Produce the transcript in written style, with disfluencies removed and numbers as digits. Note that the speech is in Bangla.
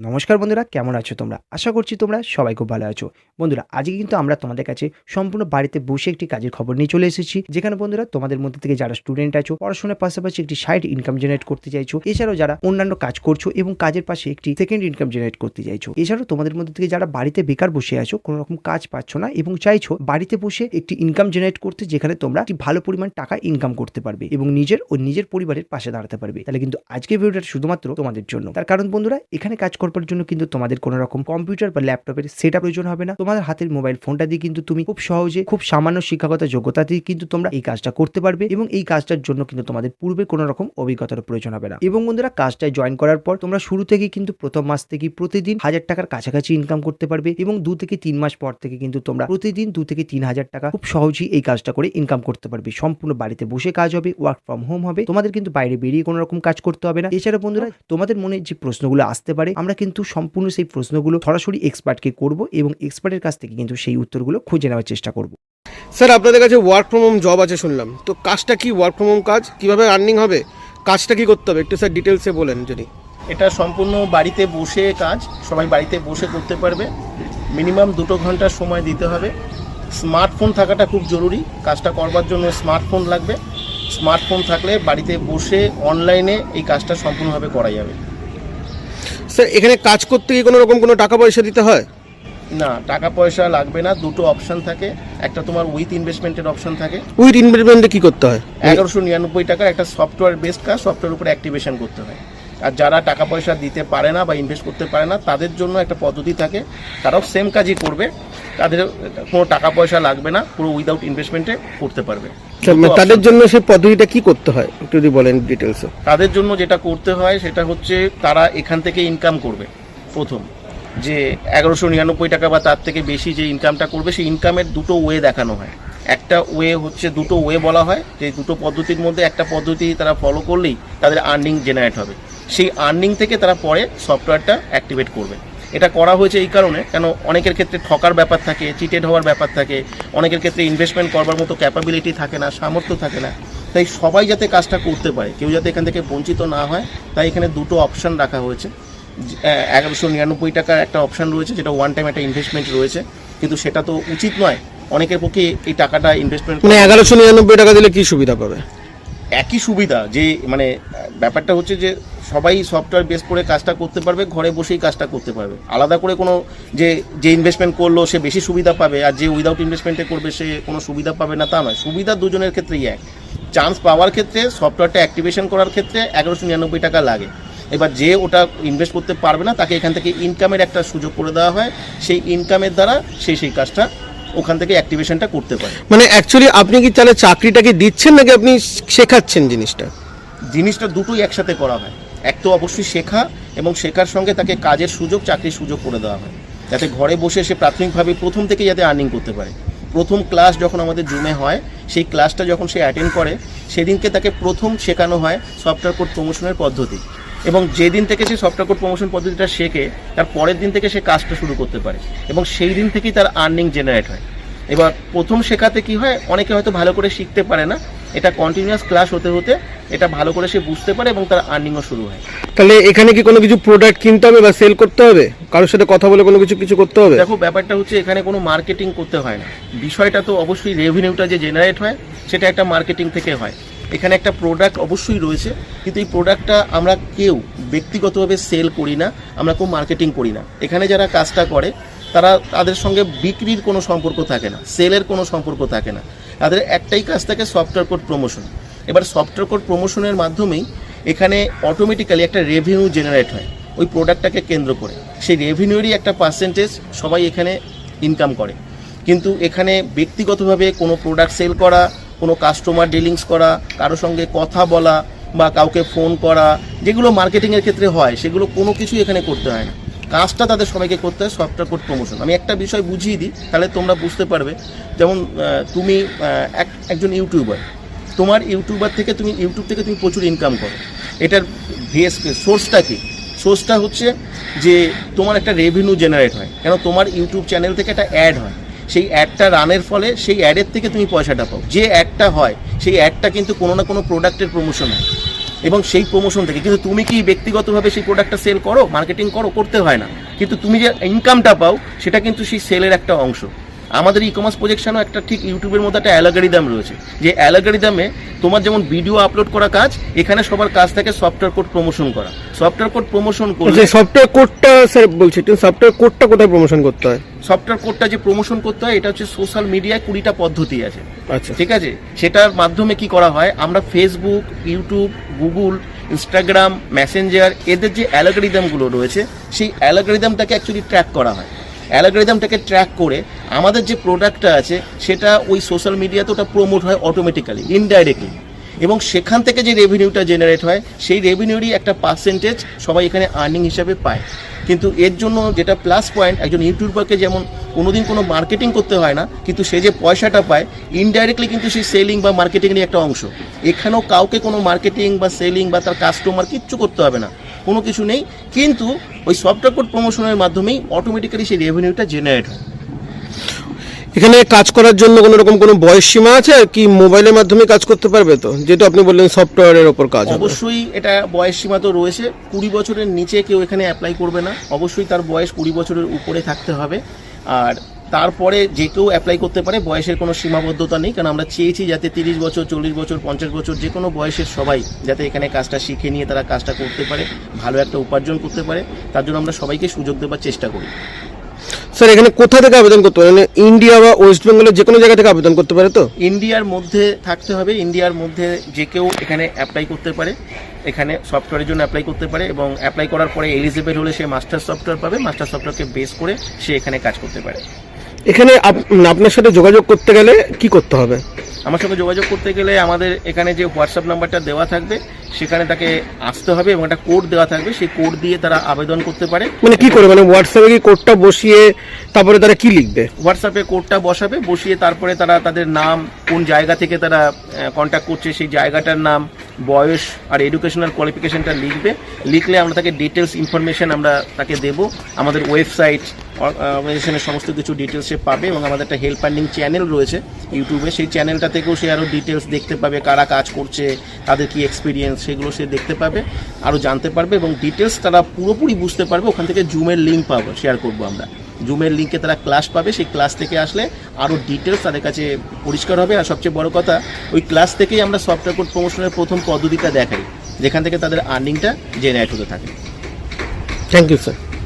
নমস্কার বন্ধুরা, কেমন আছো তোমরা? আশা করছি তোমরা সবাই খুব ভালো আছো। বন্ধুরা, আজকে কিন্তু আমরা তোমাদের কাছে সম্পূর্ণ বাড়িতে বসে একটি কাজের খবর নিয়ে চলে এসেছি। যেখানে বন্ধুরা তোমাদের মধ্যে থেকে যারা স্টুডেন্ট আছো, পড়াশোনার পাশাপাশি একটি সাইড ইনকাম জেনারেট করতে চাইছো, এছাড়াও যারা অন্যান্য কাজ করছো এবং কাজের পাশে একটি সেকেন্ড ইনকাম জেনারেট করতে চাইছো, এছাড়াও তোমাদের মধ্যে থেকে যারা বাড়িতে বেকার বসে আছো, কোনো রকম কাজ পাচ্ছ না এবং চাইছো বাড়িতে বসে একটি ইনকাম জেনারেট করতে, যেখানে তোমরা একটি ভালো পরিমাণ টাকা ইনকাম করতে পারবে এবং নিজের পরিবারের পাশে দাঁড়াতে পারবে, তাহলে কিন্তু আজকের ভিডিওটা শুধুমাত্র তোমাদের জন্য। তার কারণ বন্ধুরা, এখানে কাজ করবার জন্য কিন্তু তোমাদের কোনো রকম কম্পিউটার বা ল্যাপটপের সেট আপ প্রয়োজন হবে না। তোমাদের হাতের মোবাইল ফোনটা দিয়ে কিন্তু তুমি খুব সহজে, খুব সামান্য শিক্ষাগত যোগ্যতা দিয়ে কিন্তু তোমরা এই কাজটা করতে পারবে এবং এই কাজটার জন্য কিন্তু তোমাদের পূর্বে কোনো রকম অভিজ্ঞতার প্রয়োজন হবে না। এবং বন্ধুরা, কাজটায় জয়েন করার পর তোমরা শুরু থেকে কিন্তু প্রথম মাস থেকে প্রতিদিন 1000 টাকার কাছাকাছি ইনকাম করতে পারবে এবং 2 থেকে 3 মাস পর থেকে কিন্তু তোমরা প্রতিদিন 2 থেকে 3000 টাকা খুব সহজেই এই কাজটা করে ইনকাম করতে পারবে। সম্পূর্ণ বাড়িতে বসে কাজ হবে, ওয়ার্ক ফ্রম হোম হবে, তোমাদের কিন্তু বাইরে বেরিয়ে কোনো রকম কাজ করতে হবে না। এছাড়া বন্ধুরা, তোমাদের মনে যে প্রশ্নগুলো আসতে পারে, আমরা কিন্তু সম্পূর্ণ সেই প্রশ্নগুলো সরাসরি এক্সপার্টকে করব এবং এক্সপার্টের কাছ থেকে কিন্তু সেই উত্তরগুলো খুঁজে নেওয়ার চেষ্টা করব। স্যার, আপনাদের কাছে ওয়ার্ক ফ্রম হোম জব আছে শুনলাম, তো কাজটা কি? ওয়ার্ক ফ্রম হোম কাজ কিভাবে আর্নিং হবে, কাজটা কি করতে হবে একটু স্যার ডিটেলসে বলেন যদি। এটা সম্পূর্ণ বাড়িতে বসে কাজ, সবাই বাড়িতে বসে করতে পারবে। মিনিমাম 2 ঘন্টা সময় দিতে হবে। স্মার্টফোন থাকাটা খুব জরুরি। কাজটা করবার জন্য স্মার্টফোন লাগবে। স্মার্টফোন থাকলে বাড়িতে বসে অনলাইনে এই কাজটা সম্পূর্ণভাবে করা যাবে। স্যার, এখানে কাজ করতে গিয়ে কোনো রকম কোনো টাকা পয়সা দিতে হয়? না, টাকা পয়সা লাগবে না। 2টো অপশন থাকে। একটা তোমার উইথ ইনভেস্টমেন্টের অপশন থাকে। উইথ ইনভেস্টমেন্টে কি করতে হয়? 1199 টাকার একটা সফটওয়্যার বেসড কাজ, সফটওয়্যার উপরে অ্যাক্টিভেশন করতে হয়। আর যারা টাকা পয়সা দিতে পারে না বা ইনভেস্ট করতে পারে না, তাদের জন্য একটা পদ্ধতি থাকে, তারাও সেম কাজই করবে। তাদের কোনো টাকা পয়সা লাগবে না, পুরো উইদাউট ইনভেস্টমেন্টে করতে পারবে। তাদের জন্য সেই পদ্ধতিটা কি করতে হয় একটু যদি বলেন ডিটেলসে। তাদের জন্য যেটা করতে হয় সেটা হচ্ছে, তারা এখান থেকে ইনকাম করবে। প্রথম যে 1199 টাকা বা তার থেকে বেশি যে ইনকামটা করবে, সেই ইনকামের 2টো ওয়ে দেখানো হয়। একটা ওয়ে হচ্ছে, 2টো ওয়ে বলা হয় যে 2টো পদ্ধতির মধ্যে একটা পদ্ধতি তারা ফলো করলেই তাদের আর্নিং জেনারেট হবে। সেই আর্নিং থেকে তারা পরে সফটওয়্যারটা অ্যাক্টিভেট করবে। এটা করা হয়েছে এই কারণে, কেন অনেকের ক্ষেত্রে ঠকার ব্যাপার থাকে, চিটেড হওয়ার ব্যাপার থাকে, অনেকের ক্ষেত্রে ইনভেস্টমেন্ট করবার মতো ক্যাপাবিলিটি থাকে না, সামর্থ্য থাকে না। তাই সবাই যাতে কাজটা করতে পারে, কেউ যাতে এখান থেকে বঞ্চিত না হয়, তাই এখানে 2টো অপশান রাখা হয়েছে। 1199 টাকার একটা অপশান রয়েছে, যেটা ওয়ান টাইম একটা ইনভেস্টমেন্ট রয়েছে, কিন্তু সেটা তো উচিত নয়। অনেকের পক্ষে এই টাকাটা ইনভেস্টমেন্ট, মানে 1199 টাকা দিলে কি সুবিধা পাবে? একই সুবিধা, যে মানে ব্যাপারটা হচ্ছে যে সবাই সফটওয়্যার বেস করে কাজটা করতে পারবে, ঘরে বসেই কাজটা করতে পারবে। আলাদা করে কোনো যে ইনভেস্টমেন্ট করলো সে বেশি সুবিধা পাবে, আর যে উইদাউট ইনভেস্টমেন্টে করবে সে কোনো সুবিধা পাবে না, তা নয়। সুবিধা দুজনের ক্ষেত্রেই এক। চান্স পাওয়ার ক্ষেত্রে, সফটওয়্যারটা অ্যাক্টিভেশন করার ক্ষেত্রে 1199 টাকা লাগে। এবার যে ওটা ইনভেস্ট করতে পারবে না, তাকে এখান থেকে ইনকামের একটা সুযোগ করে দেওয়া হয়। সেই ইনকামের দ্বারা সেই কাজটা ওখান থেকে অ্যাক্টিভেশনটা করতে পারে। মানে অ্যাকচুয়ালি আপনি কি তাহলে চাকরিটাকে দিচ্ছেন নাকি আপনি শেখাচ্ছেন জিনিসটা দুটোই একসাথে করা হয়। এক তো অবশ্যই শেখা, এবং শেখার সঙ্গে তাকে কাজের সুযোগ, চাকরির সুযোগ করে দেওয়া হয়, যাতে ঘরে বসে সে প্রাথমিকভাবে প্রথম থেকে যাতে আর্নিং করতে পারে। প্রথম ক্লাস যখন আমাদের জুমে হয়, সেই ক্লাসটা যখন সে অ্যাটেন্ড করে, সেদিনকে তাকে প্রথম শেখানো হয় সফটওয়্যার কোড প্রমোশনের পদ্ধতি, এবং যেদিন থেকে সে সফটওয়্যার কোড প্রমোশন পদ্ধতিটা শেখে, তার পরের দিন থেকে সে কাজটা শুরু করতে পারে, এবং সেই দিন থেকেই তার আর্নিং জেনারেট হয়। এবার প্রথম শেখাতে কি হয়, অনেকে হয়তো ভালো করে শিখতে পারে না, এটা কন্টিনিউয়াস ক্লাস হতে হতে এটা ভালো করে সে বুঝতে পারে এবং তার আর্নিংও শুরু হয়। তাহলে এখানে কি কোনো কিছু প্রোডাক্ট কিনতে হবে বা সেল করতে হবে, কারোর সাথে কথা বলে কোনো কিছু করতে হবে? দেখো, ব্যাপারটা হচ্ছে এখানে কোনো মার্কেটিং করতে হয় না। বিষয়টা তো অবশ্যই রেভিনিউটা যে জেনারেট হয়, সেটা একটা মার্কেটিং থেকে হয়। এখানে একটা প্রোডাক্ট অবশ্যই রয়েছে, কিন্তু এই প্রোডাক্টটা আমরা কেউ ব্যক্তিগতভাবে সেল করি না, আমরা কেউ মার্কেটিং করি না। এখানে যারা কাজটা করে, তাদের সঙ্গে বিক্রির কোনো সম্পর্ক থাকে না, সেলের কোনো সম্পর্ক থাকে না। তাদের একটাই কাজ থাকে, সফটওয়্যার কোড প্রমোশন। এবার সফটওয়্যার কোড প্রমোশনের মাধ্যমেই এখানে অটোমেটিক্যালি একটা রেভিনিউ জেনারেট হয় ওই প্রোডাক্টটাকে কেন্দ্র করে। সেই রেভিনিউরই একটা পার্সেন্টেজ সবাই এখানে ইনকাম করে। কিন্তু এখানে ব্যক্তিগতভাবে কোনো প্রোডাক্ট সেল করা, কোনো কাস্টমার ডিলিংস করা, কারোর সঙ্গে কথা বলা বা কাউকে ফোন করা, যেগুলো মার্কেটিংয়ের ক্ষেত্রে হয়, সেগুলো কোনো কিছুই এখানে করতে হয় না। কাজটা তাদের সবাইকে করতে হয় সফটওয়্যার কোড প্রমোশন। আমি একটা বিষয় বুঝিয়ে দিই, তাহলে তোমরা বুঝতে পারবে। যেমন তুমি একজন ইউটিউবার, তোমার ইউটিউব থেকে তুমি প্রচুর ইনকাম করো। এটার সোর্সটা কি? সোর্সটা হচ্ছে যে তোমার একটা রেভিনিউ জেনারেট হয়, কেন তোমার ইউটিউব চ্যানেল থেকে একটা অ্যাড হয়, সেই অ্যাডটা রানের ফলে সেই অ্যাডের থেকে তুমি পয়সাটা পাও। যে অ্যাডটা হয়, সেই অ্যাডটা কিন্তু কোনো না কোনো প্রোডাক্টের প্রমোশন হয়। এবং সেই প্রমোশন থেকে। কিন্তু তুমি কি ব্যক্তিগতভাবে সেই প্রোডাক্টটা সেল করো, মার্কেটিং করো? করতে হয় না, কিন্তু তুমি যে ইনকামটা পাও সেটা কিন্তু সেই সেলের একটা অংশ। আমাদের ই কমার্স প্রজেকশনও একটা ঠিক ইউটিউবের মধ্যে একটা অ্যালগরিদম রয়েছে, যে অ্যালগরিদমে তোমার যেমন ভিডিও আপলোড করা কাজ, এখানে সবার কাজ থাকে সফটওয়্যার কোড প্রমোশন করা। সফটওয়্যার কোড প্রমোশন করলে সফটওয়্যার কোডটা স্যার বলছি, সফটওয়্যার কোডটা কোথায় প্রমোশন করতে হয়? সফটওয়্যার কোডটা যে প্রমোশন করতে হয় এটা হচ্ছে সোশ্যাল মিডিয়ায় 20টা পদ্ধতি আছে, আচ্ছা, ঠিক আছে? সেটার মাধ্যমে কি করা হয়, আমরা Facebook, YouTube, Google, Instagram, Messenger, এদের যে অ্যালগরিদমগুলো রয়েছে সেই অ্যালগরিদমটাকে অ্যাকচুয়ালি ট্র্যাক করা হয়। অ্যালগরিদমটাকে ট্র্যাক করে আমাদের যে প্রোডাক্টটা আছে সেটা ওই সোশ্যাল মিডিয়াতে ওটা প্রমোট হয় অটোমেটিক্যালি, ইনডাইরেক্টলি, এবং সেখান থেকে যে রেভিনিউটা জেনারেট হয় সেই রেভিনিউরই একটা পার্সেন্টেজ সবাই এখানে আর্নিং হিসাবে পায়। কিন্তু এর জন্য যেটা প্লাস পয়েন্ট, একজন ইউটিউবারকে যেমন কোনোদিন কোনো মার্কেটিং করতে হয় না, কিন্তু সে যে পয়সাটা পায় ইনডাইরেক্টলি কিন্তু সেই সেলিং বা মার্কেটিংয়েরই একটা অংশ। এখানেও কাউকে কোনো মার্কেটিং বা সেলিং বা তার কাস্টমার কিচ্ছু করতে হবে না, কোনো কিছু নেই, কিন্তু ওই সফটওয়্যার কোড প্রমোশনের মাধ্যমেই অটোমেটিক্যালি সেই রেভিনিউটা জেনারেট হয়। এখানে কাজ করার জন্য কোনো রকম কোনো বয়স সীমা আছে কি মোবাইলের মাধ্যমে কাজ করতে পারবে? তো যেটা আপনি বললেন সফটওয়্যারের ওপর কাজ হবে। অবশ্যই এটা বয়স সীমা তো রয়েছে, 20 বছরের নিচে কেউ এখানে অ্যাপ্লাই করবে না, অবশ্যই তার বয়স 20 বছরের উপরে থাকতে হবে। আর তারপরে যে কেউ অ্যাপ্লাই করতে পারে, বয়সের কোনো সীমাবদ্ধতা নেই, কারণ আমরা চেয়েছি যাতে 30 বছর, 40 বছর, 50 বছর যে কোনো বয়সের সবাই যাতে এখানে কাজটা শিখে নিয়ে তারা কাজটা করতে পারে, ভালো একটা উপার্জন করতে পারে, তার জন্য আমরা সবাইকে সুযোগ দেওয়ার চেষ্টা করি। স্যার এখানে কোথা থেকে আবেদন করতে পারে? মানে ইন্ডিয়া বা ওয়েস্ট বেঙ্গলের যে কোনো জায়গা থেকে আবেদন করতে পারে তো? ইন্ডিয়ার মধ্যে থাকতে হবে, ইন্ডিয়ার মধ্যে যে কেউ এখানে অ্যাপ্লাই করতে পারে, এখানে সফটওয়্যারের জন্য অ্যাপ্লাই করতে পারে, এবং অ্যাপ্লাই করার পরে এলিজিবল হলে সে মাস্টার সফটওয়্যার পাবে, মাস্টার সফটওয়্যারকে বেস করে সে এখানে কাজ করতে পারে। এখানে আপনার সাথে যোগাযোগ করতে গেলে কি করতে হবে? আমার সঙ্গে যোগাযোগ করতে গেলে আমাদের এখানে যে হোয়াটসঅ্যাপ নাম্বারটা দেওয়া থাকবে সেখানে তাকে আসতে হবে, এবং একটা কোড দেওয়া থাকবে, সেই কোড দিয়ে তারা আবেদন করতে পারে। মানে কি করে, মানে হোয়াটসঅ্যাপে কি কোডটা বসিয়ে তারপরে তারা কি লিখবে? হোয়াটসঅ্যাপে কোডটা বসাবে, বসিয়ে তারপরে তারা তাদের নাম, কোন জায়গা থেকে তারা কন্ট্যাক্ট করছে সেই জায়গাটার নাম, বয়স আর এডুকেশনাল কোয়ালিফিকেশনটা লিখবে। লিখলে আমরা তাকে ডিটেলস ইনফরমেশন আমরা তাকে দেব, আমাদের ওয়েবসাইট, অর্গানাইজেশনের সমস্ত কিছু ডিটেলস সে পাবে, এবং আমাদের একটা হেল্প আর্নিং চ্যানেল রয়েছে ইউটিউবে, সেই চ্যানেলটা থেকেও সে আরও ডিটেলস দেখতে পাবে, কারা কাজ করছে, তাদের কি এক্সপিরিয়েন্স, সেগুলো সে দেখতে পাবে, আরও জানতে পারবে, এবং ডিটেলস তারা পুরোপুরি বুঝতে পারবে। ওখান থেকে জুমের লিঙ্ক পাবো, শেয়ার করবো আমরা, জুমের লিঙ্কে তারা ক্লাস পাবে, সেই ক্লাস থেকে আসলে আরও ডিটেলস তাদের কাছে পরিষ্কার হবে। আর সবচেয়ে বড় কথা, ওই ক্লাস থেকেই আমরা সফটওয়্যার কোড প্রমোশনের প্রথম পদ্ধতিটা দেখাই, যেখান থেকে তাদের আর্নিংটা জেনারেট হতে থাকে। Thank you sir.